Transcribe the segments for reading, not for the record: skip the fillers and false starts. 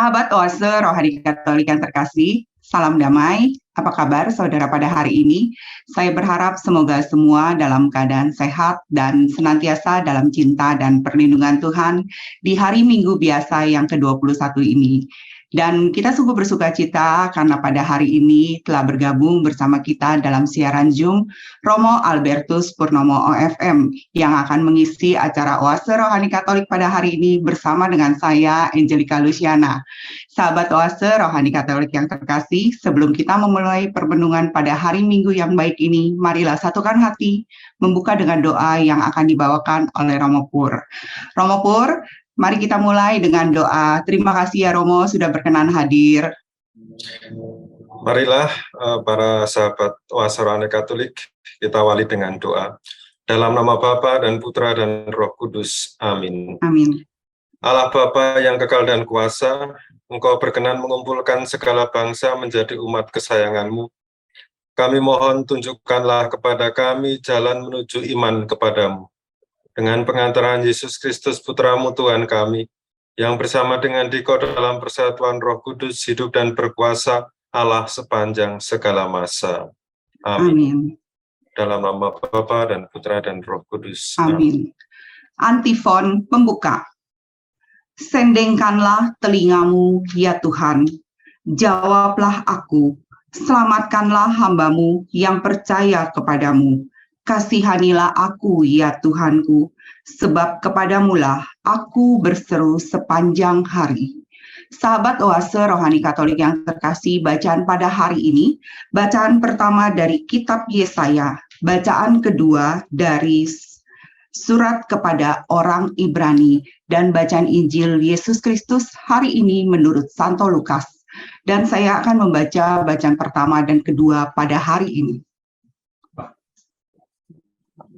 Sahabat Oase Rohani Katolik yang terkasih, salam damai. Apa kabar saudara pada hari ini? Saya berharap semoga semua dalam keadaan sehat dan senantiasa dalam cinta dan perlindungan Tuhan di hari Minggu biasa yang ke-21 ini. Dan kita sungguh bersuka cita karena pada hari ini telah bergabung bersama kita dalam siaran Zoom Romo Albertus Purnomo OFM yang akan mengisi acara Oase Rohani Katolik pada hari ini bersama dengan saya, Angelica Luciana. Sahabat Oase Rohani Katolik yang terkasih, sebelum kita memulai permenungan pada hari Minggu yang baik ini, marilah satukan hati membuka dengan doa yang akan dibawakan oleh Romo Pur. Romo Pur, mari kita mulai dengan doa. Terima kasih ya Romo sudah berkenan hadir. Marilah para sahabat Oase Rohani Katolik, kita awali dengan doa. Dalam nama Bapa dan Putra dan Roh Kudus. Amin. Amin. Allah Bapa yang kekal dan kuasa, Engkau berkenan mengumpulkan segala bangsa menjadi umat kesayangan-Mu. Kami mohon tunjukkanlah kepada kami jalan menuju iman kepadamu. Dengan pengantaran Yesus Kristus Putra-Mu Tuhan kami, yang bersama dengan Dikau dalam persatuan Roh Kudus, hidup dan berkuasa Allah sepanjang segala masa. Amin. Amin. Dalam nama Bapa dan Putra dan Roh Kudus. Amin. Antifon pembuka. Sendengkanlah telingamu, ya Tuhan. Jawablah aku. Selamatkanlah hamba-Mu yang percaya kepadamu. Kasihanilah aku, ya Tuhanku, sebab kepadamulah aku berseru sepanjang hari. Sahabat Oase Rohani Katolik yang terkasih, bacaan pada hari ini, bacaan pertama dari Kitab Yesaya, bacaan kedua dari Surat kepada orang Ibrani, dan bacaan Injil Yesus Kristus hari ini menurut Santo Lukas. Dan saya akan membaca bacaan pertama dan kedua pada hari ini.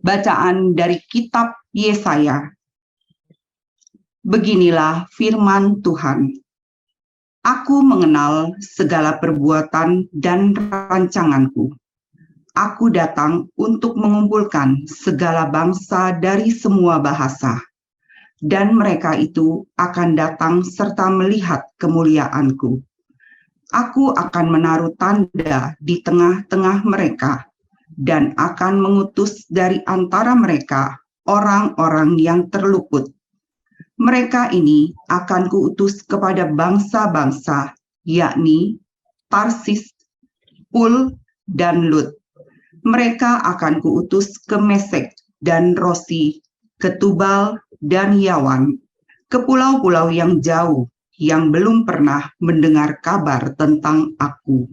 Bacaan dari Kitab Yesaya. Beginilah firman Tuhan. Aku mengenal segala perbuatan dan rancanganku. Aku datang untuk mengumpulkan segala bangsa dari semua bahasa, dan mereka itu akan datang serta melihat kemuliaanku. Aku akan menaruh tanda di tengah-tengah mereka, dan akan mengutus dari antara mereka orang-orang yang terluput. Mereka ini akan kuutus kepada bangsa-bangsa, yakni Tarsis, Pul, dan Lut. Mereka akan kuutus ke Mesek dan Rosi, ke Tubal dan Yawan, ke pulau-pulau yang jauh yang belum pernah mendengar kabar tentang aku,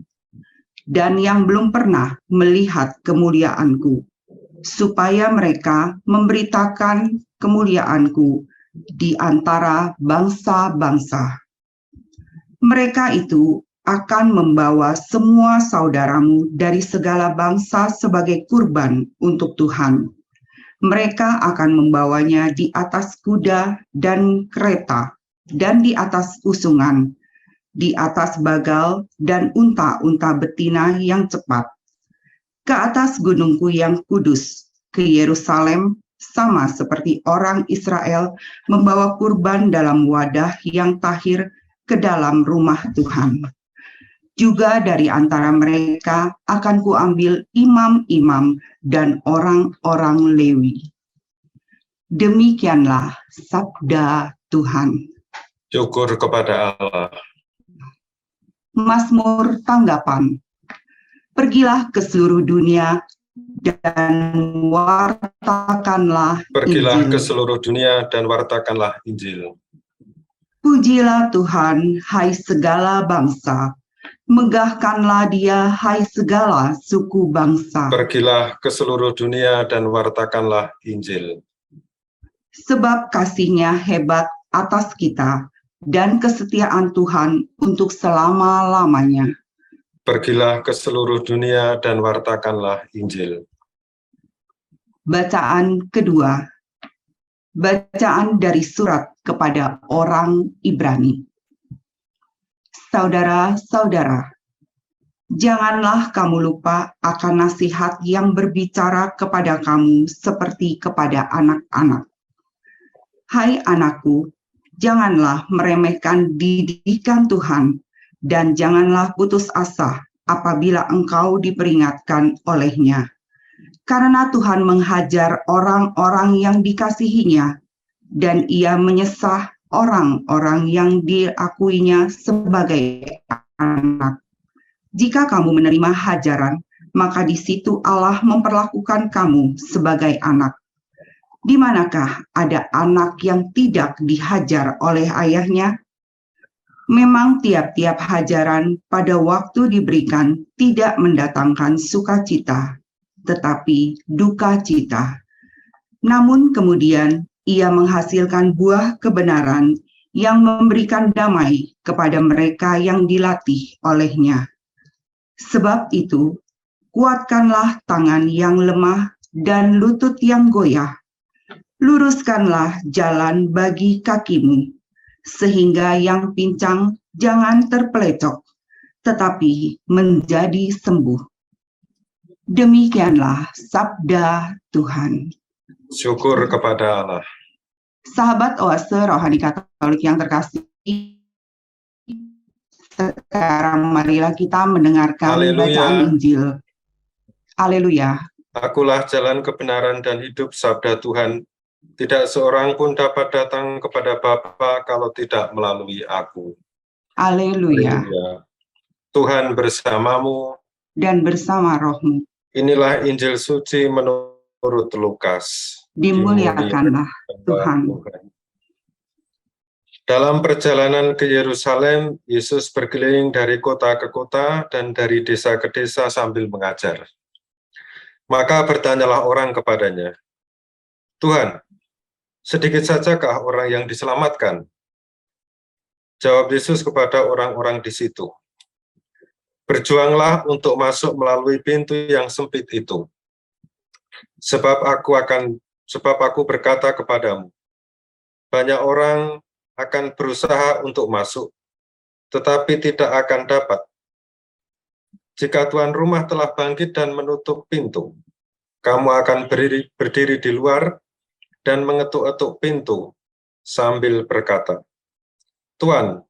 dan yang belum pernah melihat kemuliaanku, supaya mereka memberitakan kemuliaanku di antara bangsa-bangsa. Mereka itu akan membawa semua saudaramu dari segala bangsa sebagai kurban untuk Tuhan. Mereka akan membawanya di atas kuda dan kereta, dan di atas usungan, di atas bagal dan unta-unta betina yang cepat. Ke atas gunungku yang kudus, ke Yerusalem, sama seperti orang Israel membawa kurban dalam wadah yang tahir ke dalam rumah Tuhan. Juga dari antara mereka akan kuambil imam-imam dan orang-orang Lewi. Demikianlah sabda Tuhan. Syukur kepada Allah. Mazmur tanggapan. Pergilah ke seluruh dunia dan wartakanlah Pergilah Injil. ke seluruh dunia dan wartakanlah Injil. Pujilah Tuhan, hai segala bangsa. Megahkanlah Dia, hai segala suku bangsa. Pergilah ke seluruh dunia dan wartakanlah Injil. Sebab kasih-Nya hebat atas kita, dan kesetiaan Tuhan untuk selama-lamanya. Pergilah ke seluruh dunia dan wartakanlah Injil. Bacaan kedua. Bacaan dari surat kepada orang Ibrani. Saudara-saudara, janganlah kamu lupa akan nasihat yang berbicara kepada kamu seperti kepada anak-anak. Hai anakku, Janganlah meremehkan didikan Tuhan, dan janganlah putus asa apabila engkau diperingatkan olehnya. Karena Tuhan menghajar orang-orang yang dikasihinya, dan ia menyesah orang-orang yang diakuinya sebagai anak. Jika kamu menerima hajaran, maka di situ Allah memperlakukan kamu sebagai anak. Di manakah ada anak yang tidak dihajar oleh ayahnya? Memang tiap-tiap hajaran pada waktu diberikan tidak mendatangkan sukacita, tetapi duka cita. Namun kemudian ia menghasilkan buah kebenaran yang memberikan damai kepada mereka yang dilatih olehnya. Sebab itu, kuatkanlah tangan yang lemah dan lutut yang goyah. Luruskanlah jalan bagi kakimu, sehingga yang pincang jangan terpelecok, tetapi menjadi sembuh. Demikianlah sabda Tuhan. Syukur kepada Allah. Sahabat Oase Rohani Katolik yang terkasih, sekarang marilah kita mendengarkan bacaan Injil. Haleluya. Akulah jalan kebenaran dan hidup, sabda Tuhan. Tidak seorang pun dapat datang kepada Bapa kalau tidak melalui aku. Haleluya. Tuhan bersamamu dan bersama rohmu. Inilah Injil suci menurut Lukas. Dimuliakanlah Tuhan. Dalam perjalanan ke Yerusalem, Yesus berkeliling dari kota ke kota dan dari desa ke desa sambil mengajar. Maka bertanyalah orang kepadanya, Tuhan, sedikit sajakah orang yang diselamatkan? Jawab Yesus kepada orang-orang di situ, berjuanglah untuk masuk melalui pintu yang sempit itu. Sebab aku berkata kepadamu, banyak orang akan berusaha untuk masuk, tetapi tidak akan dapat. Jika tuan rumah telah bangkit dan menutup pintu, kamu akan berdiri di luar dan mengetuk-etuk pintu sambil berkata, Tuan,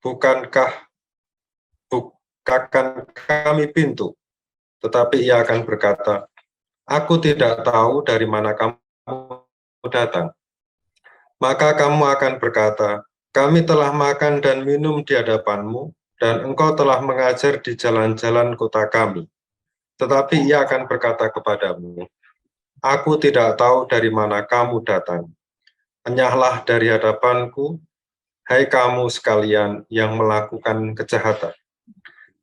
bukakan kami pintu. Tetapi ia akan berkata, aku tidak tahu dari mana kamu datang. Maka kamu akan berkata, kami telah makan dan minum di hadapanmu, dan engkau telah mengajar di jalan-jalan kota kami. Tetapi ia akan berkata kepadamu, aku tidak tahu dari mana kamu datang. Enyahlah dari hadapanku, hai kamu sekalian yang melakukan kejahatan.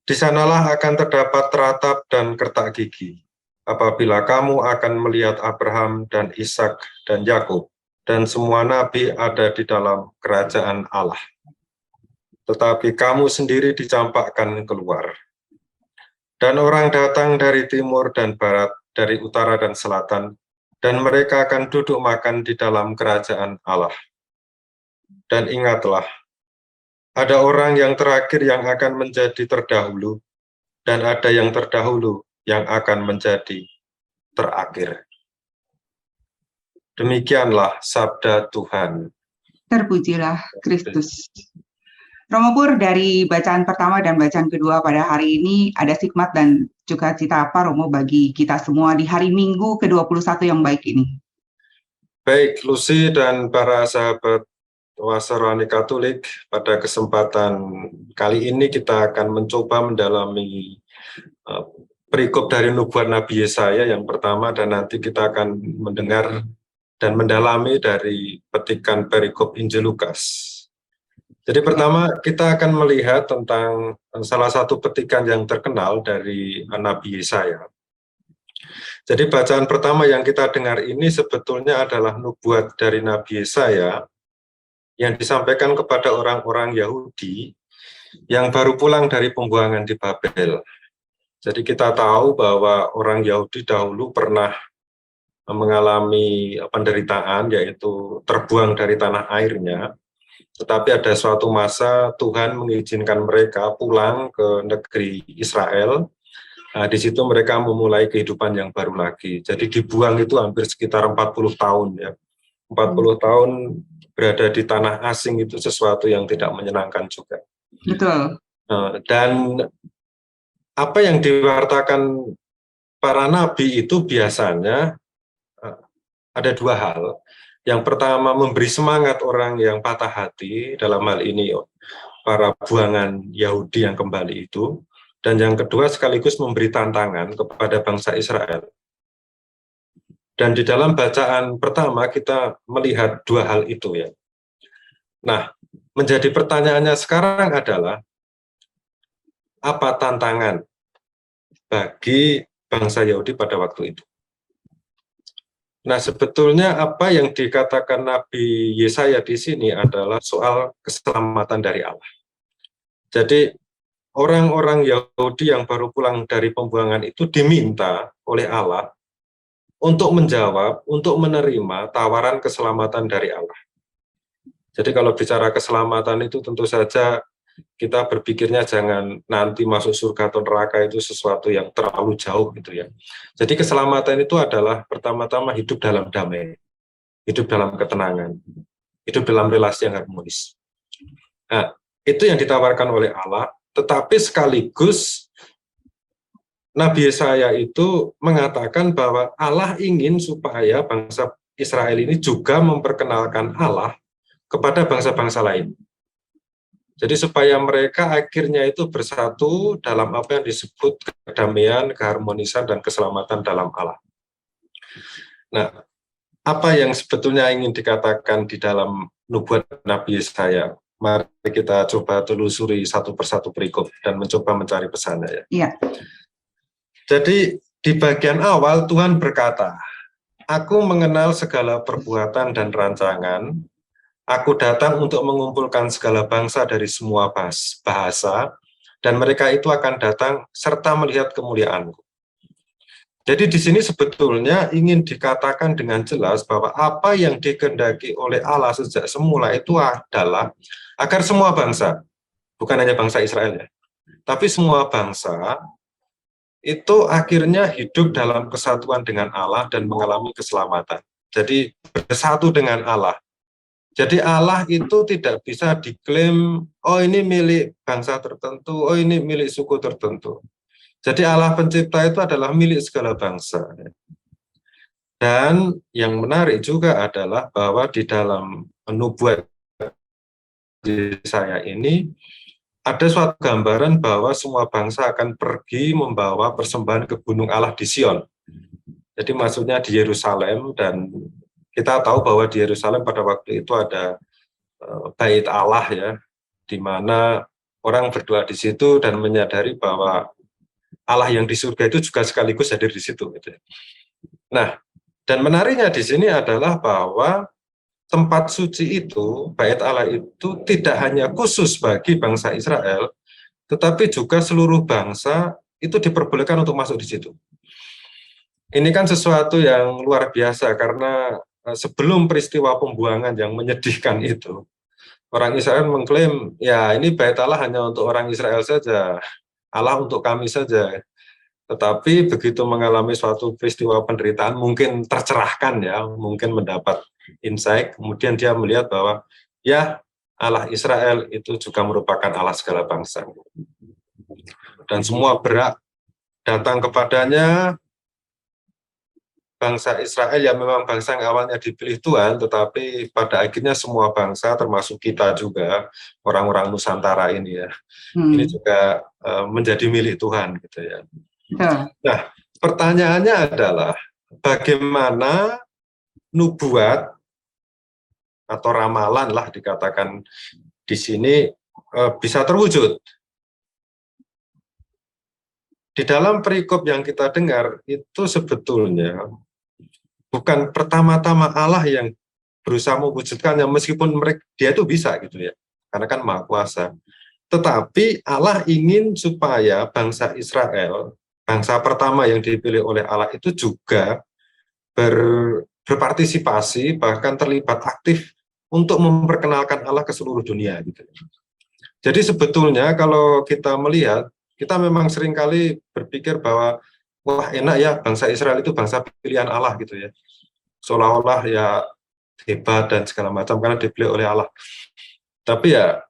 Di sanalah akan terdapat teratap dan kertak gigi, apabila kamu akan melihat Abraham dan Ishak dan Yakub, dan semua nabi ada di dalam kerajaan Allah. Tetapi kamu sendiri dicampakkan keluar. Dan orang datang dari timur dan barat, dari utara dan selatan, dan mereka akan duduk makan di dalam kerajaan Allah. Dan ingatlah, ada orang yang terakhir yang akan menjadi terdahulu, dan ada yang terdahulu yang akan menjadi terakhir. Demikianlah sabda Tuhan. Terpujilah Kristus. Romo Pur, dari bacaan pertama dan bacaan kedua pada hari ini, ada hikmat dan juga cita apa Romo bagi kita semua di hari Minggu ke-21 yang baik ini? Baik, Lucy dan para sahabat Oase Rohani Katolik, pada kesempatan kali ini kita akan mencoba mendalami perikop dari nubuat Nabi Yesaya yang pertama, dan nanti kita akan mendengar dan mendalami dari petikan perikop Injil Lukas. Jadi pertama kita akan melihat tentang salah satu petikan yang terkenal dari Nabi Yesaya. Jadi bacaan pertama yang kita dengar ini sebetulnya adalah nubuat dari Nabi Yesaya yang disampaikan kepada orang-orang Yahudi yang baru pulang dari pembuangan di Babel. Jadi kita tahu bahwa orang Yahudi dahulu pernah mengalami penderitaan, yaitu terbuang dari tanah airnya. Tetapi ada suatu masa Tuhan mengizinkan mereka pulang ke negeri Israel. Nah, di situ mereka memulai kehidupan yang baru lagi. Jadi dibuang itu hampir sekitar 40 tahun ya. 40 tahun berada di tanah asing itu sesuatu yang tidak menyenangkan juga. Betul. Dan apa yang diwartakan para nabi itu biasanya ada dua hal. Yang pertama, memberi semangat orang yang patah hati, dalam hal ini para buangan Yahudi yang kembali itu. Dan yang kedua, sekaligus memberi tantangan kepada bangsa Israel. Dan di dalam bacaan pertama kita melihat dua hal itu ya. Nah, menjadi pertanyaannya sekarang adalah, apa tantangan bagi bangsa Yahudi pada waktu itu? Nah, sebetulnya apa yang dikatakan Nabi Yesaya di sini adalah soal keselamatan dari Allah. Jadi, orang-orang Yahudi yang baru pulang dari pembuangan itu diminta oleh Allah untuk menjawab, untuk menerima tawaran keselamatan dari Allah. Jadi kalau bicara keselamatan itu tentu saja kita berpikirnya jangan nanti masuk surga atau neraka itu sesuatu yang terlalu jauh gitu ya. Jadi keselamatan itu adalah pertama-tama hidup dalam damai, hidup dalam ketenangan, hidup dalam relasi yang harmonis. Nah, itu yang ditawarkan oleh Allah, tetapi sekaligus Nabi Yesaya itu mengatakan bahwa Allah ingin supaya bangsa Israel ini juga memperkenalkan Allah kepada bangsa-bangsa lain. Jadi supaya mereka akhirnya itu bersatu dalam apa yang disebut kedamaian, keharmonisan, dan keselamatan dalam Allah. Nah, apa yang sebetulnya ingin dikatakan di dalam nubuat Nabi Yesaya? Mari kita coba telusuri satu persatu perikop dan mencoba mencari pesannya. Ya. Jadi di bagian awal Tuhan berkata, "Aku mengenal segala perbuatan dan rancangan. Aku datang untuk mengumpulkan segala bangsa dari semua bahasa, dan mereka itu akan datang serta melihat kemuliaanku." Jadi di sini sebetulnya ingin dikatakan dengan jelas bahwa apa yang dikehendaki oleh Allah sejak semula itu adalah agar semua bangsa, bukan hanya bangsa Israel ya, tapi semua bangsa itu akhirnya hidup dalam kesatuan dengan Allah dan mengalami keselamatan. Jadi bersatu dengan Allah. Jadi Allah itu tidak bisa diklaim, oh ini milik bangsa tertentu, oh ini milik suku tertentu. Jadi Allah pencipta itu adalah milik segala bangsa. Dan yang menarik juga adalah bahwa di dalam nubuat Yesaya ini ada suatu gambaran bahwa semua bangsa akan pergi membawa persembahan ke gunung Allah di Sion. Jadi maksudnya di Yerusalem, dan kita tahu bahwa di Yerusalem pada waktu itu ada bait Allah ya, di mana orang berdoa di situ dan menyadari bahwa Allah yang di surga itu juga sekaligus hadir di situ. Gitu. Nah, dan menariknya di sini adalah bahwa tempat suci itu, bait Allah itu tidak hanya khusus bagi bangsa Israel, tetapi juga seluruh bangsa itu diperbolehkan untuk masuk di situ. Ini kan sesuatu yang luar biasa karena sebelum peristiwa pembuangan yang menyedihkan itu, orang Israel mengklaim, ya ini bait Allah hanya untuk orang Israel saja, Allah untuk kami saja. Tetapi begitu mengalami suatu peristiwa penderitaan, mungkin tercerahkan ya, mungkin mendapat insight, kemudian dia melihat bahwa ya Allah Israel itu juga merupakan Allah segala bangsa. Dan semua berhak datang kepadanya. Bangsa Israel yang memang bangsa yang awalnya dipilih Tuhan, tetapi pada akhirnya semua bangsa, termasuk kita juga, orang-orang Nusantara ini ya, ini juga menjadi milik Tuhan gitu ya. Nah, pertanyaannya adalah bagaimana nubuat atau ramalan lah dikatakan di sini bisa terwujud. Di dalam perikop yang kita dengar itu sebetulnya bukan pertama-tama Allah yang berusaha mewujudkannya, meskipun dia itu bisa gitu ya, karena kan Maha Kuasa. Tetapi Allah ingin supaya bangsa Israel, bangsa pertama yang dipilih oleh Allah itu juga berpartisipasi, bahkan terlibat aktif untuk memperkenalkan Allah ke seluruh dunia. Gitu. Jadi sebetulnya kalau kita melihat, kita memang seringkali berpikir bahwa wah enak ya bangsa Israel itu bangsa pilihan Allah gitu ya. Seolah-olah ya hebat dan segala macam karena dipilih oleh Allah. Tapi ya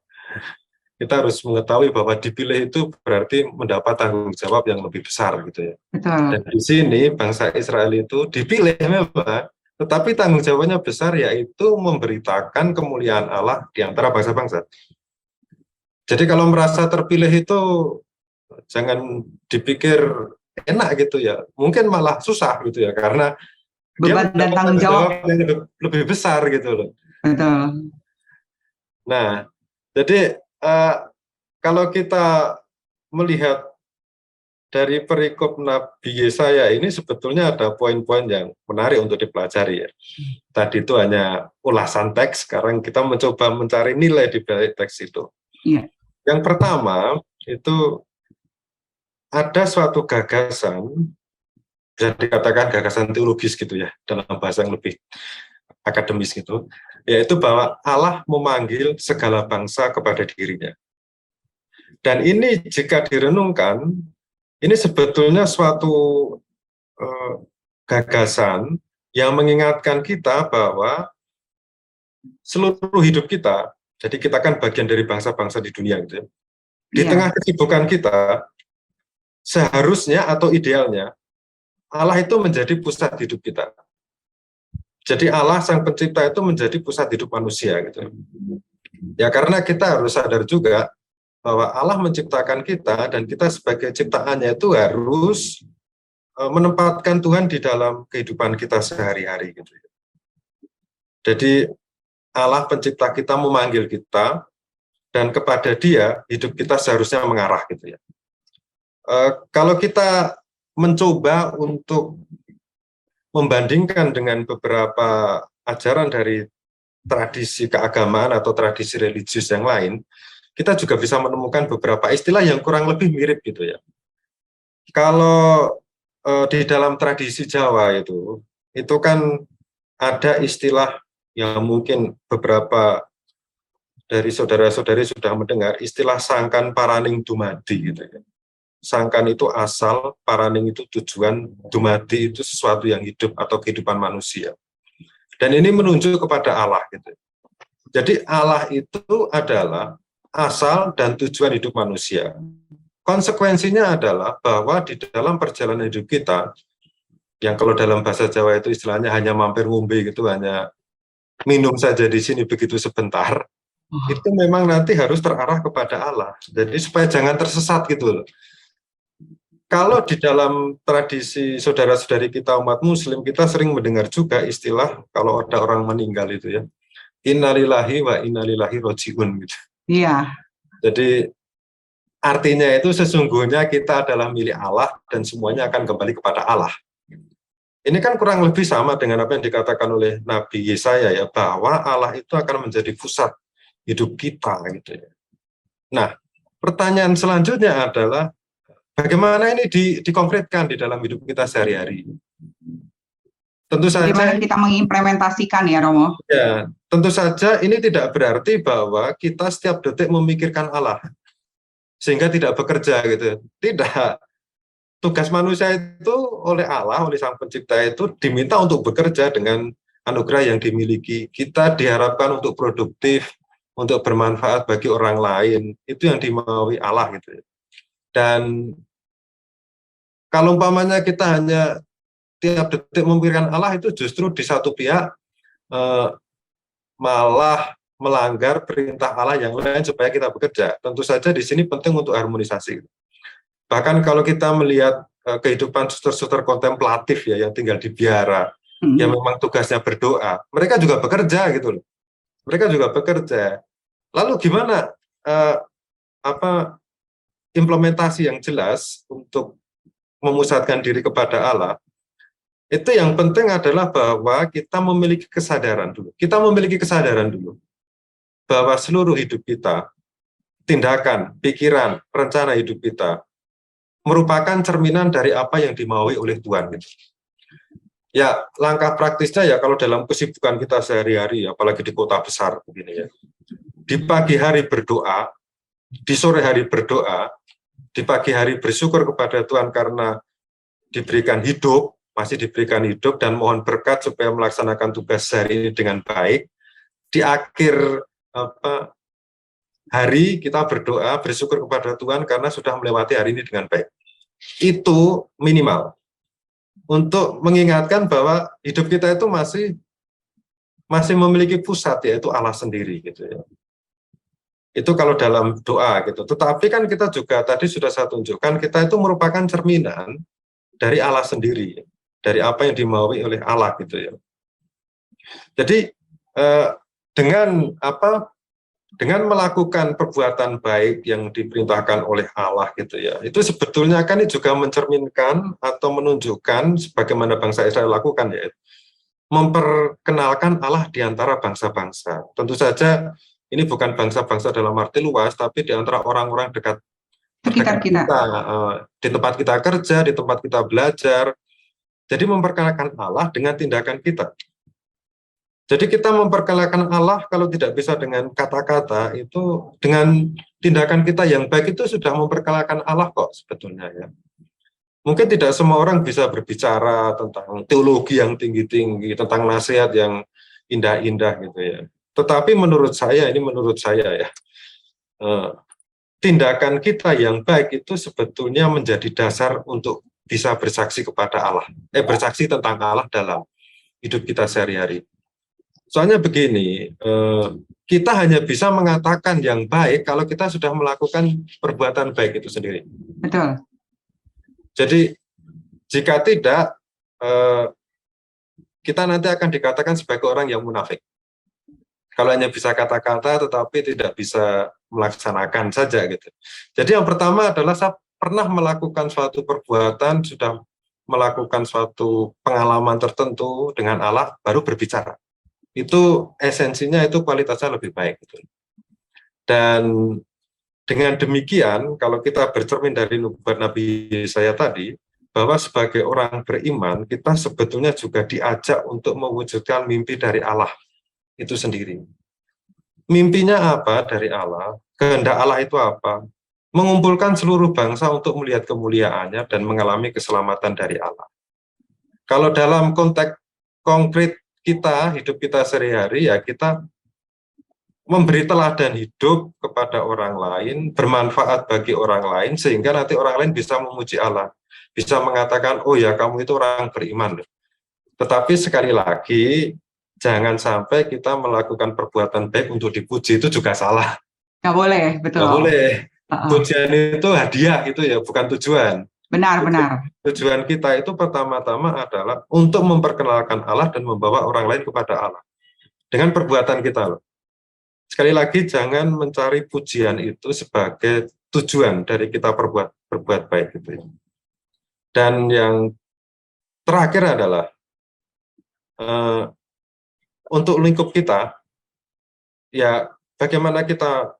kita harus mengetahui bahwa dipilih itu berarti mendapat tanggung jawab yang lebih besar gitu ya. Betul. Dan di sini bangsa Israel itu dipilih memang, tetapi tanggung jawabnya besar, yaitu memberitakan kemuliaan Allah di antara bangsa-bangsa. Jadi kalau merasa terpilih itu jangan dipikir enak gitu ya, mungkin malah susah gitu ya, karena Beban dia dan tanggung jawab yang lebih besar gitu loh. betul. Nah, jadi kalau kita melihat dari perikop Nabi Yesaya ini sebetulnya ada poin-poin yang menarik untuk dipelajari ya. Tadi itu hanya ulasan teks, sekarang kita mencoba mencari nilai di balik teks itu. Iya. Yang pertama itu ada suatu gagasan, bisa dikatakan gagasan teologis gitu ya, dalam bahasa yang lebih akademis gitu, yaitu bahwa Allah memanggil segala bangsa kepada dirinya. Dan ini jika direnungkan, ini sebetulnya suatu gagasan yang mengingatkan kita bahwa seluruh hidup kita, jadi kita kan bagian dari bangsa-bangsa di dunia gitu ya, di tengah kesibukan kita, seharusnya atau idealnya Allah itu menjadi pusat hidup kita. Jadi Allah sang pencipta itu menjadi pusat hidup manusia gitu. Ya karena kita harus sadar juga bahwa Allah menciptakan kita dan kita sebagai ciptaannya itu harus menempatkan Tuhan di dalam kehidupan kita sehari-hari gitu. Jadi Allah pencipta kita memanggil kita dan kepada Dia hidup kita seharusnya mengarah gitu ya. Kalau kita mencoba untuk membandingkan dengan beberapa ajaran dari tradisi keagamaan atau tradisi religius yang lain, kita juga bisa menemukan beberapa istilah yang kurang lebih mirip gitu ya. Kalau di dalam tradisi Jawa itu kan ada istilah yang mungkin beberapa dari saudara-saudari sudah mendengar, istilah sangkan paraning dumadi gitu ya. Sangkan itu asal, paraning itu tujuan, dumadi itu sesuatu yang hidup atau kehidupan manusia. Dan ini menunjuk kepada Allah gitu. Jadi Allah itu adalah asal dan tujuan hidup manusia. Konsekuensinya adalah bahwa di dalam perjalanan hidup kita, yang kalau dalam bahasa Jawa itu istilahnya hanya mampir ngombe gitu, hanya minum saja di sini begitu sebentar, itu memang nanti harus terarah kepada Allah. Jadi supaya jangan tersesat gitu loh. Kalau di dalam tradisi saudara-saudari kita umat muslim, kita sering mendengar juga istilah kalau ada orang meninggal itu ya, innalillahi wa innalillahi roji'un gitu. Iya. Jadi artinya itu sesungguhnya kita adalah milik Allah dan semuanya akan kembali kepada Allah. Ini kan kurang lebih sama dengan apa yang dikatakan oleh Nabi Yesaya ya, bahwa Allah itu akan menjadi pusat hidup kita gitu ya. Nah, pertanyaan selanjutnya adalah bagaimana ini dikonkretkan di dalam hidup kita sehari-hari? Tentu saja bagaimana kita mengimplementasikan ya Romo? Ya, tentu saja ini tidak berarti bahwa kita setiap detik memikirkan Allah sehingga tidak bekerja gitu. Tidak. Tugas manusia itu oleh Allah, oleh Sang Pencipta itu diminta untuk bekerja dengan anugerah yang dimiliki. Kita diharapkan untuk produktif, untuk bermanfaat bagi orang lain. Itu yang dimaui Allah gitu. Dan kalau umpamanya kita hanya tiap detik memikirkan Allah, itu justru di satu pihak malah melanggar perintah Allah yang lain supaya kita bekerja. Tentu saja di sini penting untuk harmonisasi. Bahkan kalau kita melihat kehidupan suster-suster kontemplatif ya yang tinggal di biara, yang memang tugasnya berdoa, mereka juga bekerja gitu loh. Mereka juga bekerja. Lalu gimana implementasi yang jelas untuk memusatkan diri kepada Allah? Itu yang penting adalah bahwa kita memiliki kesadaran dulu. Kita memiliki kesadaran dulu bahwa seluruh hidup kita, tindakan, pikiran, rencana hidup kita merupakan cerminan dari apa yang dimaui oleh Tuhan. Ya, langkah praktisnya ya kalau dalam kesibukan kita sehari-hari, apalagi di kota besar begini ya. Di pagi hari berdoa, di sore hari berdoa, di pagi hari bersyukur kepada Tuhan karena diberikan hidup, masih diberikan hidup dan mohon berkat supaya melaksanakan tugas hari ini dengan baik. Di akhir hari kita berdoa, bersyukur kepada Tuhan karena sudah melewati hari ini dengan baik. Itu minimal. Untuk mengingatkan bahwa hidup kita itu masih memiliki pusat, yaitu Allah sendiri gitu ya. Itu kalau dalam doa gitu. Tetapi kan kita juga tadi sudah saya tunjukkan, kita itu merupakan cerminan dari Allah sendiri, dari apa yang dimaui oleh Allah gitu ya. Jadi dengan melakukan perbuatan baik yang diperintahkan oleh Allah gitu ya, itu sebetulnya kan juga mencerminkan atau menunjukkan sebagaimana bangsa Israel lakukan ya, memperkenalkan Allah di antara bangsa-bangsa. Tentu saja ini bukan bangsa-bangsa dalam arti luas, tapi di antara orang-orang dekat Sekitar kita. di tempat kita kerja, di tempat kita belajar. Jadi memperkenalkan Allah dengan tindakan kita. Jadi kita memperkenalkan Allah kalau tidak bisa dengan kata-kata, itu dengan tindakan kita yang baik itu sudah memperkenalkan Allah kok sebetulnya ya. Mungkin tidak semua orang bisa berbicara tentang teologi yang tinggi-tinggi, tentang nasihat yang indah-indah gitu ya. Tetapi menurut saya ya, tindakan kita yang baik itu sebetulnya menjadi dasar untuk bisa bersaksi kepada Allah, bersaksi tentang Allah dalam hidup kita sehari-hari. Soalnya begini, kita hanya bisa mengatakan yang baik kalau kita sudah melakukan perbuatan baik itu sendiri. Betul. Jadi jika tidak, kita nanti akan dikatakan sebagai orang yang munafik. Kalau hanya bisa kata-kata tetapi tidak bisa melaksanakan saja gitu. Jadi yang pertama adalah saya pernah melakukan suatu perbuatan, sudah melakukan suatu pengalaman tertentu dengan Allah, baru berbicara. Itu esensinya, itu kualitasnya lebih baik gitu. Dan dengan demikian, kalau kita bercermin dari nubuat Nabi Yesaya tadi, bahwa sebagai orang beriman, kita sebetulnya juga diajak untuk mewujudkan mimpi dari Allah itu sendiri. Mimpinya apa dari Allah? Kehendak Allah itu apa? Mengumpulkan seluruh bangsa untuk melihat kemuliaannya dan mengalami keselamatan dari Allah. Kalau dalam konteks konkret kita, hidup kita sehari-hari, ya kita memberi teladan hidup kepada orang lain, bermanfaat bagi orang lain, sehingga nanti orang lain bisa memuji Allah. Bisa mengatakan, oh ya kamu itu orang beriman. Tetapi sekali lagi, jangan sampai kita melakukan perbuatan baik untuk dipuji, itu juga salah. Nggak boleh, betul. Nggak boleh. Pujian itu hadiah itu ya, bukan tujuan. Benar. Tujuan kita itu pertama-tama adalah untuk memperkenalkan Allah dan membawa orang lain kepada Allah. Dengan perbuatan kita loh. Sekali lagi, jangan mencari pujian itu sebagai tujuan dari kita berbuat baik gitu ya. Dan yang terakhir adalah untuk lingkup kita, ya bagaimana kita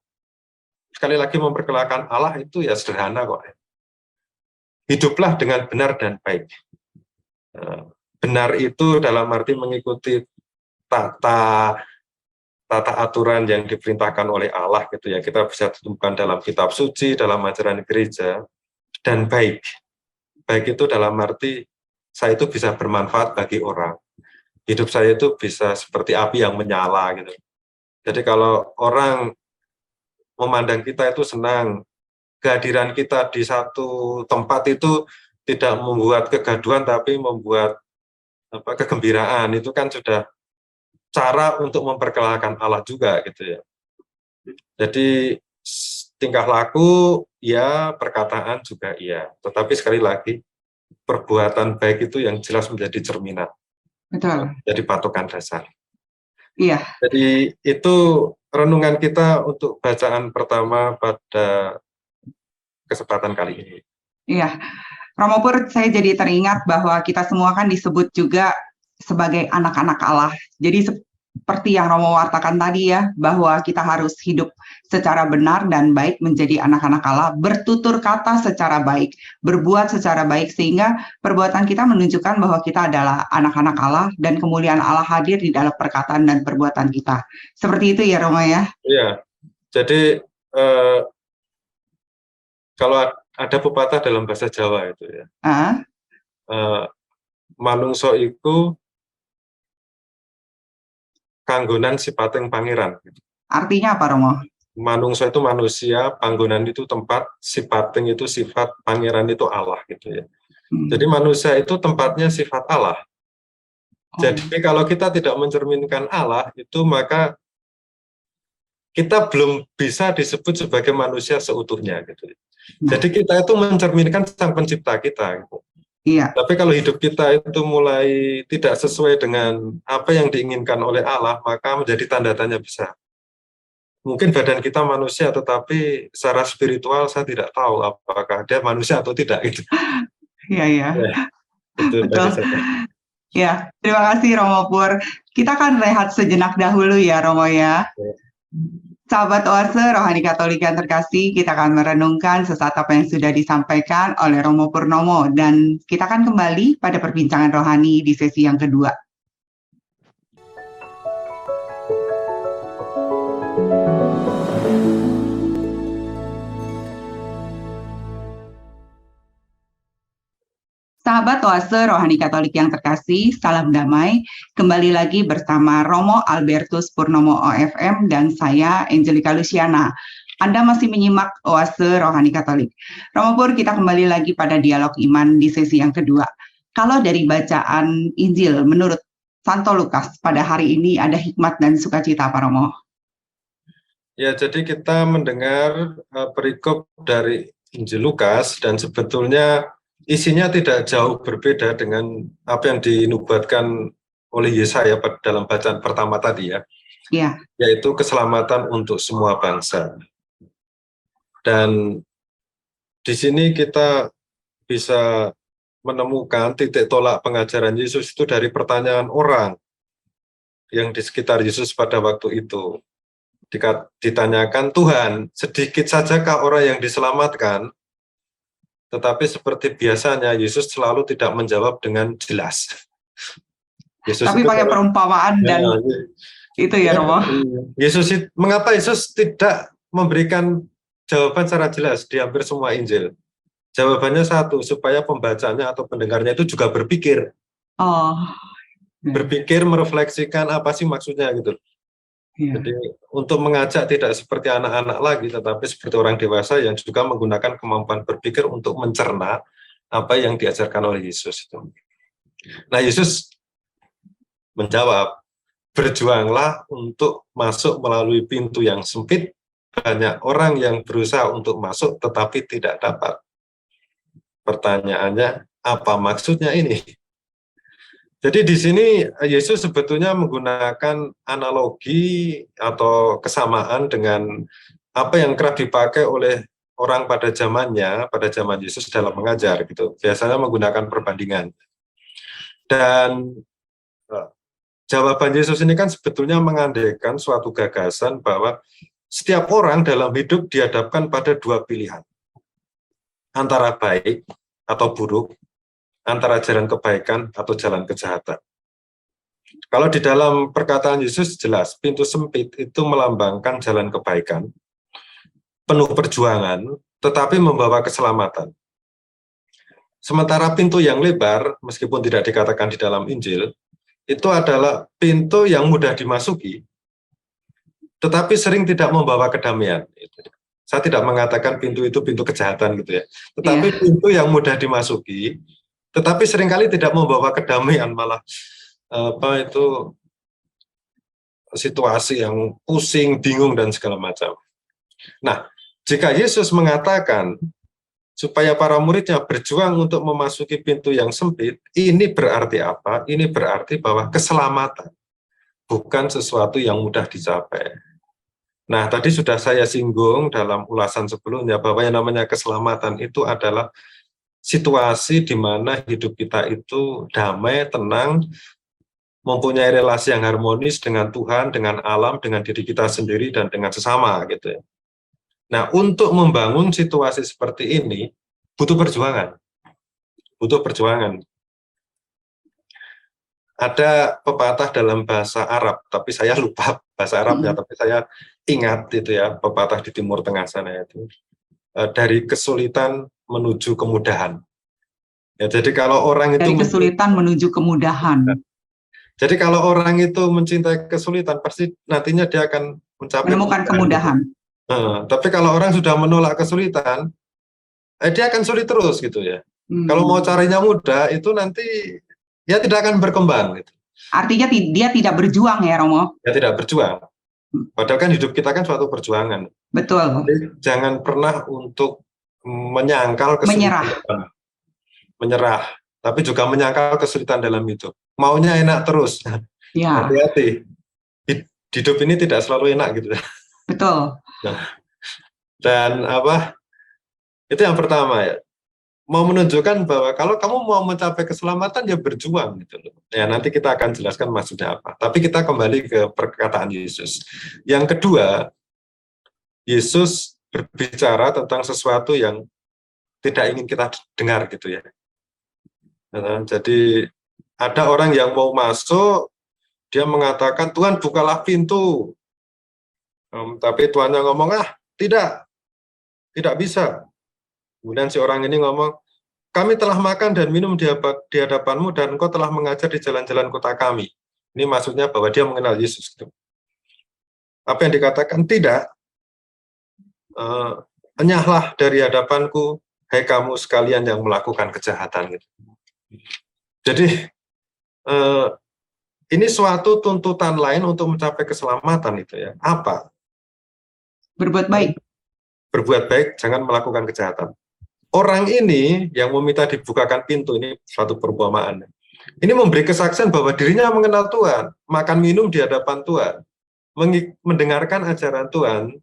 sekali lagi memperkenalkan Allah itu ya sederhana kok. Hiduplah dengan benar dan baik. Benar itu dalam arti mengikuti tata aturan yang diperintahkan oleh Allah gitu ya. Kita bisa temukan dalam kitab suci, dalam ajaran gereja. Dan baik itu dalam arti saya itu bisa bermanfaat bagi orang. Hidup saya itu bisa seperti api yang menyala gitu. Jadi kalau orang memandang kita itu senang, kehadiran kita di satu tempat itu tidak membuat kegaduhan tapi membuat kegembiraan, itu kan sudah cara untuk memperkenalkan Allah juga gitu ya. Jadi tingkah laku ya, perkataan juga iya. Tetapi sekali lagi, perbuatan baik itu yang jelas menjadi cerminan. Betul. Jadi patokan dasar. Iya. Jadi itu renungan kita untuk bacaan pertama pada kesempatan kali ini. Iya. Romo Pur, saya jadi teringat bahwa kita semua kan disebut juga sebagai anak-anak Allah. Jadi seperti yang Romo wartakan tadi ya, bahwa kita harus hidup secara benar dan baik menjadi anak-anak Allah, bertutur kata secara baik, berbuat secara baik, sehingga perbuatan kita menunjukkan bahwa kita adalah anak-anak Allah dan kemuliaan Allah hadir di dalam perkataan dan perbuatan kita. Seperti itu ya Romo ya? Iya, jadi kalau ada pepatah dalam bahasa Jawa itu ya, manungsa iku panggonan sipating pangeran. Artinya apa, Romo? Manungsa itu manusia, panggonan itu tempat, sipating itu sifat, pangeran itu Allah gitu ya. Jadi manusia itu tempatnya sifat Allah. Jadi kalau kita tidak mencerminkan Allah itu, maka kita belum bisa disebut sebagai manusia seutuhnya gitu. Jadi kita itu mencerminkan Sang Pencipta kita gitu. Iya. Tapi kalau hidup kita itu mulai tidak sesuai dengan apa yang diinginkan oleh Allah, maka menjadi tanda tanya besar. Mungkin badan kita manusia, tetapi secara spiritual saya tidak tahu apakah dia manusia atau tidak gitu. Iya, iya. Ya, itu dari Betul. saya. Ya, terima kasih Romo Pur. Kita akan rehat sejenak dahulu ya Romo ya. Sahabat Oase Rohani Katolik yang terkasih, kita akan merenungkan sesaat apa yang sudah disampaikan oleh Romo Purnomo, dan kita akan kembali pada perbincangan rohani di sesi yang kedua. Sahabat Oase Rohani Katolik yang terkasih, salam damai. Kembali lagi bersama Romo Albertus Purnomo OFM dan saya Angelika Luciana. Anda masih menyimak Oase Rohani Katolik. Romo Pur, kita kembali lagi pada dialog iman di sesi yang kedua. Kalau dari bacaan Injil menurut Santo Lukas pada hari ini ada hikmat dan sukacita, Pak Romo? Ya, jadi kita mendengar perikop dari Injil Lukas, dan sebetulnya isinya tidak jauh berbeda dengan apa yang dinubuatkan oleh Yesaya dalam bacaan pertama tadi ya, yaitu keselamatan untuk semua bangsa. Dan di sini kita bisa menemukan titik tolak pengajaran Yesus itu dari pertanyaan orang yang di sekitar Yesus pada waktu itu. Ditanyakan, Tuhan, sedikit sajakah orang yang diselamatkan? Tetapi seperti biasanya, Yesus selalu tidak menjawab dengan jelas. Yesus tapi pakai perumpamaan dan itu ya, Romo. Mengapa Yesus tidak memberikan jawaban secara jelas di hampir semua Injil? Jawabannya satu, supaya pembacanya atau pendengarnya itu juga berpikir. Berpikir, merefleksikan apa sih maksudnya gitu. Jadi untuk mengajak tidak seperti anak-anak lagi, tetapi seperti orang dewasa yang juga menggunakan kemampuan berpikir untuk mencerna apa yang diajarkan oleh Yesus. Nah, Yesus menjawab, berjuanglah untuk masuk melalui pintu yang sempit. Banyak orang yang berusaha untuk masuk tetapi tidak dapat. Pertanyaannya, apa maksudnya ini? Jadi di sini Yesus sebetulnya menggunakan analogi atau kesamaan dengan apa yang kerap dipakai oleh orang pada zamannya, pada zaman Yesus dalam mengajar gitu. Biasanya menggunakan perbandingan. Dan jawaban Yesus ini kan sebetulnya mengandaikan suatu gagasan bahwa setiap orang dalam hidup dihadapkan pada dua pilihan. Antara baik atau buruk, antara jalan kebaikan atau jalan kejahatan. Kalau di dalam perkataan Yesus jelas, pintu sempit itu melambangkan jalan kebaikan, penuh perjuangan, tetapi membawa keselamatan. Sementara pintu yang lebar, meskipun tidak dikatakan di dalam Injil, itu adalah pintu yang mudah dimasuki, tetapi sering tidak membawa kedamaian. Saya tidak mengatakan pintu itu pintu kejahatan gitu ya, tetapi pintu yang mudah dimasuki, tetapi seringkali tidak membawa kedamaian, malah situasi yang pusing, bingung, dan segala macam. Nah, jika Yesus mengatakan supaya para muridnya berjuang untuk memasuki pintu yang sempit, ini berarti apa? Ini berarti bahwa keselamatan bukan sesuatu yang mudah dicapai. Nah, tadi sudah saya singgung dalam ulasan sebelumnya bahwa yang namanya keselamatan itu adalah situasi di mana hidup kita itu damai, tenang, mempunyai relasi yang harmonis dengan Tuhan, dengan alam, dengan diri kita sendiri, dan dengan sesama gitu ya. Nah, untuk membangun situasi seperti ini butuh perjuangan. Butuh perjuangan. Ada pepatah dalam bahasa Arab, tapi saya lupa bahasa Arabnya, tapi saya ingat itu ya, pepatah di Timur Tengah sana itu. Dari kesulitan menuju kemudahan. Ya, jadi kalau orang itu Dari kesulitan menuju kemudahan. jadi kalau orang itu mencintai kesulitan, pasti nantinya dia akan mencapai Menemukan kemudahan. kemudahan. Tapi kalau orang sudah menolak kesulitan, dia akan sulit terus gitu ya. Kalau mau carinya mudah, itu nanti dia tidak akan berkembang. Gitu. Artinya dia tidak berjuang ya, Romo? Dia tidak berjuang. Padahal kan hidup kita kan suatu perjuangan. Betul. Jadi, jangan pernah untuk menyangkal kesulitan. Menyerah. Tapi juga menyangkal kesulitan dalam hidup. Maunya enak terus. Ya. Hati-hati. Hidup ini tidak selalu enak gitu. Betul. Nah, dan itu yang pertama ya. Mau menunjukkan bahwa kalau kamu mau mencapai keselamatan ya berjuang gitu loh. Ya nanti kita akan jelaskan maksudnya apa. Tapi kita kembali ke perkataan Yesus. Yang kedua, Yesus berbicara tentang sesuatu yang tidak ingin kita dengar gitu ya. Nah, jadi ada orang yang mau masuk, dia mengatakan, Tuhan bukalah pintu. Tapi Tuhannya ngomong, tidak bisa. Kemudian si orang ini ngomong, kami telah makan dan minum di hadapanmu dan engkau telah mengajar di jalan-jalan kota kami. Ini maksudnya bahwa dia mengenal Yesus. Apa yang dikatakan? Tidak. Enyahlah dari hadapanku, hai kamu sekalian yang melakukan kejahatan. Jadi, ini suatu tuntutan lain untuk mencapai keselamatan itu ya. Apa? Berbuat baik. Berbuat baik, jangan melakukan kejahatan. Orang ini yang meminta dibukakan pintu, ini suatu perumpamaan. Ini memberi kesaksian bahwa dirinya mengenal Tuhan, makan minum di hadapan Tuhan, mendengarkan ajaran Tuhan.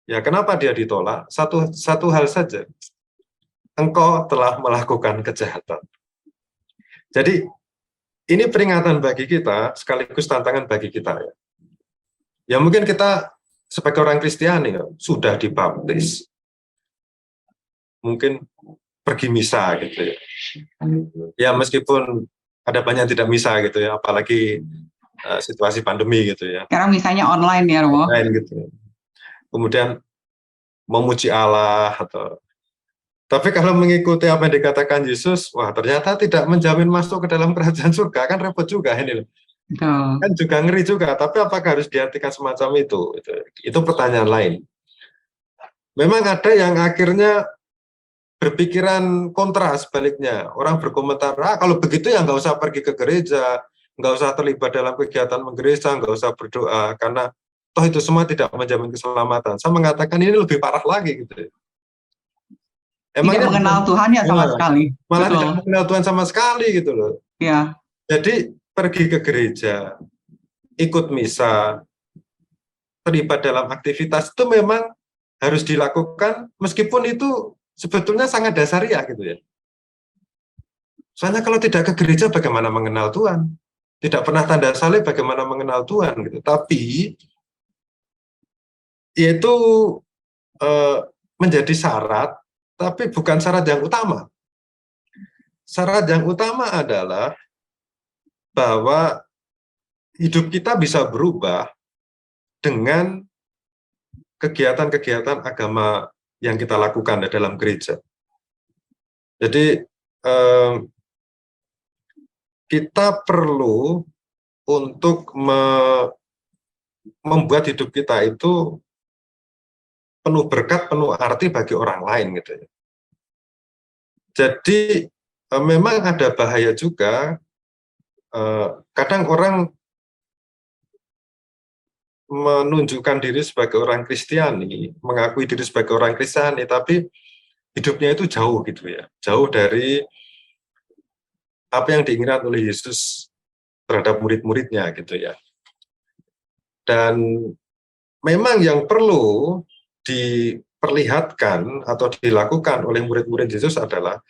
Ya, kenapa dia ditolak? Satu hal saja. Engkau telah melakukan kejahatan. Jadi, ini peringatan bagi kita, sekaligus tantangan bagi kita. Ya mungkin kita sebagai orang Kristiani sudah dibaptis, mungkin pergi misa gitu ya. Ya meskipun ada banyak tidak misa gitu ya, apalagi situasi pandemi gitu ya. Sekarang misalnya online ya, Romo. Online gitu. Kemudian memuji Allah tapi kalau mengikuti apa yang dikatakan Yesus, wah ternyata tidak menjamin masuk ke dalam kerajaan surga, kan repot juga ini loh. Kan juga ngeri juga, tapi apakah harus diartikan semacam itu? Itu pertanyaan lain. Memang ada yang akhirnya berpikiran kontra sebaliknya. Orang berkomentar, kalau begitu ya nggak usah pergi ke gereja, nggak usah terlibat dalam kegiatan menggereja, nggak usah berdoa, karena toh itu semua tidak menjamin keselamatan. Saya mengatakan ini lebih parah lagi gitu. Emangnya tidak mengenal Tuhan ya sama sekali. Malah tidak mengenal Tuhan sama sekali gitu loh. Ya. Jadi pergi ke gereja, ikut misa, terlibat dalam aktivitas itu memang harus dilakukan meskipun itu sebetulnya sangat dasariah gitu ya. Soalnya kalau tidak ke gereja bagaimana mengenal Tuhan? Tidak pernah tanda salib bagaimana mengenal Tuhan gitu. Tapi itu menjadi syarat, tapi bukan syarat yang utama. Syarat yang utama adalah bahwa hidup kita bisa berubah dengan kegiatan-kegiatan agama yang kita lakukan di dalam gereja. Jadi kita perlu untuk membuat hidup kita itu penuh berkat, penuh arti bagi orang lain gitu ya. Jadi memang ada bahaya juga. Kadang orang menunjukkan diri sebagai orang Kristiani, mengakui diri sebagai orang Kristiani, tapi hidupnya itu jauh gitu ya, jauh dari apa yang diinginkan oleh Yesus terhadap murid-muridnya gitu ya. Dan memang yang perlu diperlihatkan atau dilakukan oleh murid-murid Yesus adalah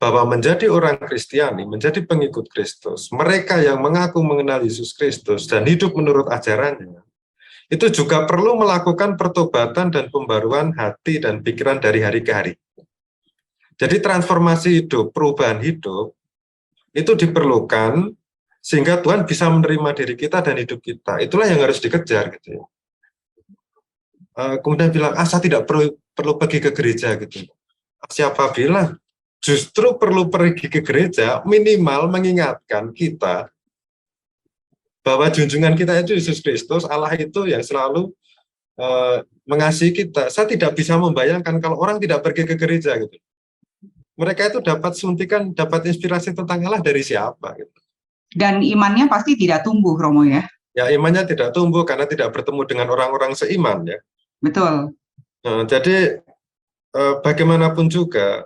bahwa menjadi orang Kristiani, menjadi pengikut Kristus, mereka yang mengaku mengenal Yesus Kristus dan hidup menurut ajarannya, itu juga perlu melakukan pertobatan dan pembaruan hati dan pikiran dari hari ke hari. Jadi transformasi hidup, perubahan hidup, itu diperlukan sehingga Tuhan bisa menerima diri kita dan hidup kita. Itulah yang harus dikejar gitu ya. Kemudian bilang, saya tidak perlu pergi ke gereja gitu. Siapa bilang? justru perlu pergi ke gereja, minimal mengingatkan kita bahwa junjungan kita itu Yesus Kristus, Allah itu yang selalu mengasihi kita. Saya tidak bisa membayangkan kalau orang tidak pergi ke gereja gitu. Mereka itu dapat suntikan, dapat inspirasi tentang Allah dari siapa gitu. Dan imannya pasti tidak tumbuh, Romo ya. Ya, imannya tidak tumbuh karena tidak bertemu dengan orang-orang seiman ya. Betul. Jadi bagaimanapun juga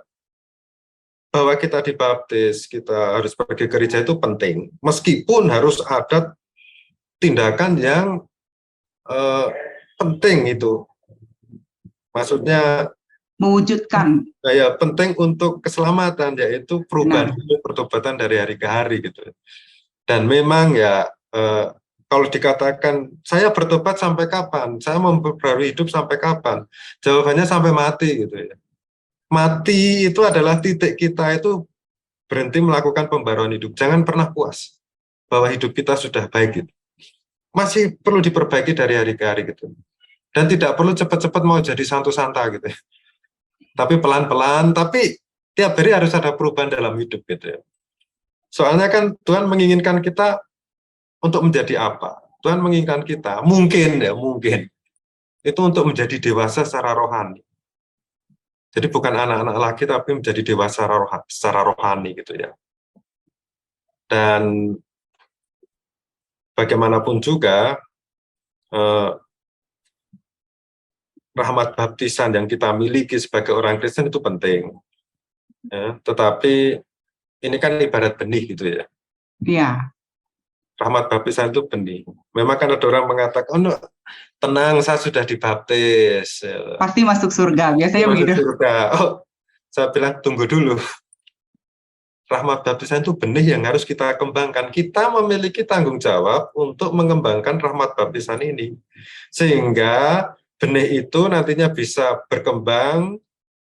bahwa kita dibaptis, kita harus pergi ke gereja itu penting. Meskipun harus ada tindakan yang penting itu. Maksudnya mewujudkan. Ya, penting untuk keselamatan, yaitu perubahan hidup, pertobatan dari hari ke hari gitu. Dan memang ya kalau dikatakan saya bertobat sampai kapan, saya memperbarui hidup sampai kapan, jawabannya sampai mati gitu ya. Mati itu adalah titik kita itu berhenti melakukan pembaruan hidup. Jangan pernah puas bahwa hidup kita sudah baik gitu. Masih perlu diperbaiki dari hari ke hari gitu. Dan tidak perlu cepat-cepat mau jadi santo santa gitu. Tapi pelan-pelan, tapi tiap hari harus ada perubahan dalam hidup gitu ya. Soalnya kan Tuhan menginginkan kita untuk menjadi apa? Tuhan menginginkan kita, mungkin itu untuk menjadi dewasa secara rohani. Jadi bukan anak-anak lagi, tapi menjadi dewasa secara rohani gitu ya. Dan bagaimanapun juga, rahmat baptisan yang kita miliki sebagai orang Kristen itu penting. Ya, tetapi ini kan ibarat benih gitu ya. Iya. Rahmat baptisan itu benih. Memang kan ada orang mengatakan, oh no, tenang, saya sudah dibaptis. Pasti masuk surga, biasanya begitu. Surga. Oh, saya bilang tunggu dulu. Rahmat baptisan itu benih yang harus kita kembangkan. Kita memiliki tanggung jawab untuk mengembangkan rahmat baptisan ini. Sehingga benih itu nantinya bisa berkembang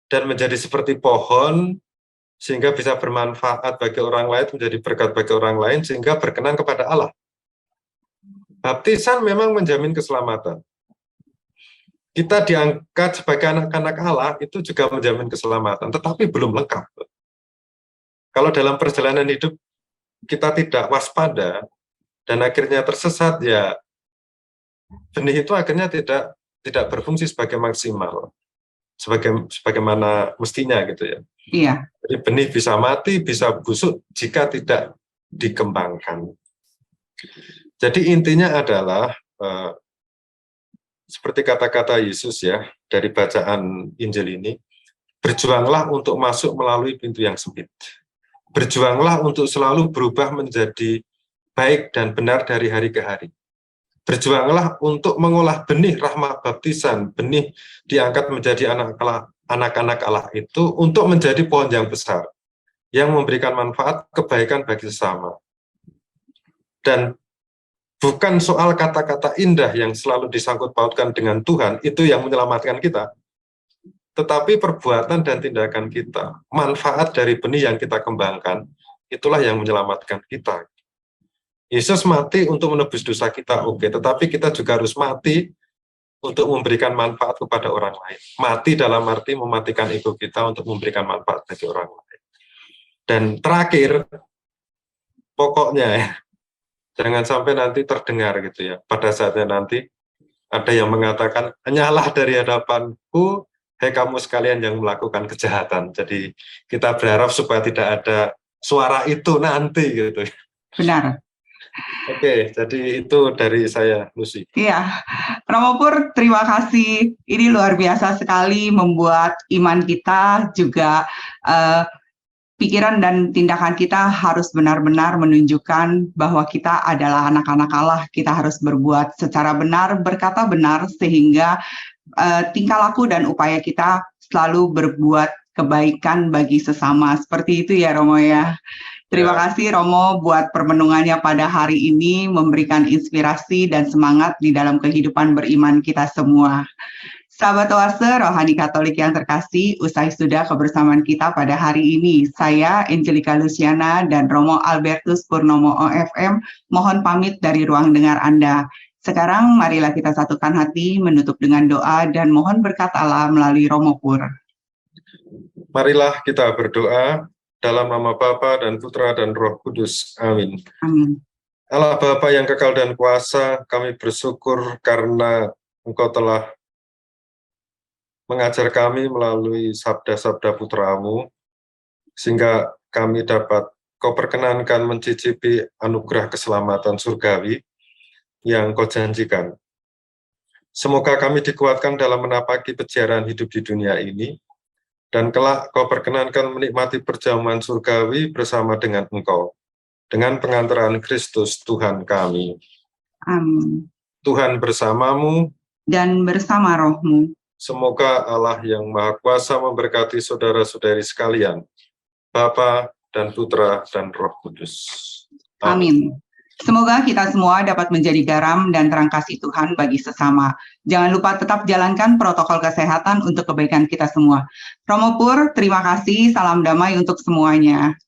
dan menjadi seperti pohon, sehingga bisa bermanfaat bagi orang lain, menjadi berkat bagi orang lain, sehingga berkenan kepada Allah. Baptisan memang menjamin keselamatan. Kita diangkat sebagai anak-anak Allah, itu juga menjamin keselamatan, tetapi belum lengkap. Kalau dalam perjalanan hidup kita tidak waspada, dan akhirnya tersesat, ya benih itu akhirnya tidak berfungsi sebagai maksimal, sebagaimana mestinya gitu ya. Iya. Jadi benih bisa mati, bisa busuk jika tidak dikembangkan. Jadi intinya adalah seperti kata-kata Yesus ya dari bacaan Injil ini, berjuanglah untuk masuk melalui pintu yang sempit. Berjuanglah untuk selalu berubah menjadi baik dan benar dari hari ke hari. Berjuanglah untuk mengolah benih rahmat baptisan, benih diangkat menjadi anak-anak Allah itu untuk menjadi pohon yang besar, yang memberikan manfaat kebaikan bagi sesama. Dan bukan soal kata-kata indah yang selalu disangkut pautkan dengan Tuhan, itu yang menyelamatkan kita. Tetapi perbuatan dan tindakan kita, manfaat dari benih yang kita kembangkan, itulah yang menyelamatkan kita. Yesus mati untuk menebus dosa kita, oke, tetapi kita juga harus mati untuk memberikan manfaat kepada orang lain. Mati dalam arti mematikan ego kita untuk memberikan manfaat bagi orang lain. Dan terakhir, pokoknya ya, jangan sampai nanti terdengar gitu ya, pada saatnya nanti ada yang mengatakan, nyala dari hadapanku, hai kamu sekalian yang melakukan kejahatan. Jadi kita berharap supaya tidak ada suara itu nanti gitu. Benar. Oke, jadi itu dari saya, Lucy. Iya, Romo Pur, terima kasih. Ini luar biasa sekali membuat iman kita juga pikiran dan tindakan kita harus benar-benar menunjukkan bahwa kita adalah anak-anak Allah. Kita harus berbuat secara benar, berkata benar, sehingga tingkah laku dan upaya kita selalu berbuat kebaikan bagi sesama. Seperti itu ya, Romo ya. Terima kasih Romo buat permenungannya pada hari ini, memberikan inspirasi dan semangat di dalam kehidupan beriman kita semua. Sahabat Oase Rohani Katolik yang terkasih, usai sudah kebersamaan kita pada hari ini. Saya, Angelica Luciana, dan Romo Albertus Purnomo OFM, mohon pamit dari ruang dengar Anda. Sekarang marilah kita satukan hati, menutup dengan doa, dan mohon berkat Allah melalui Romo Pur. Marilah kita berdoa dalam nama Bapa dan Putra dan Roh Kudus. Amin. Amin. Allah Bapa yang kekal dan kuasa, kami bersyukur karena Engkau telah mengajar kami melalui sabda-sabda putra-Mu, sehingga kami dapat Kau perkenankan mencicipi anugerah keselamatan surgawi yang Kau janjikan. Semoga kami dikuatkan dalam menapaki peziarahan hidup di dunia ini, dan kelak Kau perkenankan menikmati perjamuan surgawi bersama dengan Engkau, dengan pengantaran Kristus Tuhan kami. Amin. Tuhan bersamamu, Dan bersama rohmu. semoga Allah yang Maha Kuasa memberkati saudara-saudari sekalian, Bapa dan Putra dan Roh Kudus. Amin. Semoga kita semua dapat menjadi garam dan terang kasih Tuhan bagi sesama. Jangan lupa tetap jalankan protokol kesehatan untuk kebaikan kita semua. Romo Pur, terima kasih. Salam damai untuk semuanya.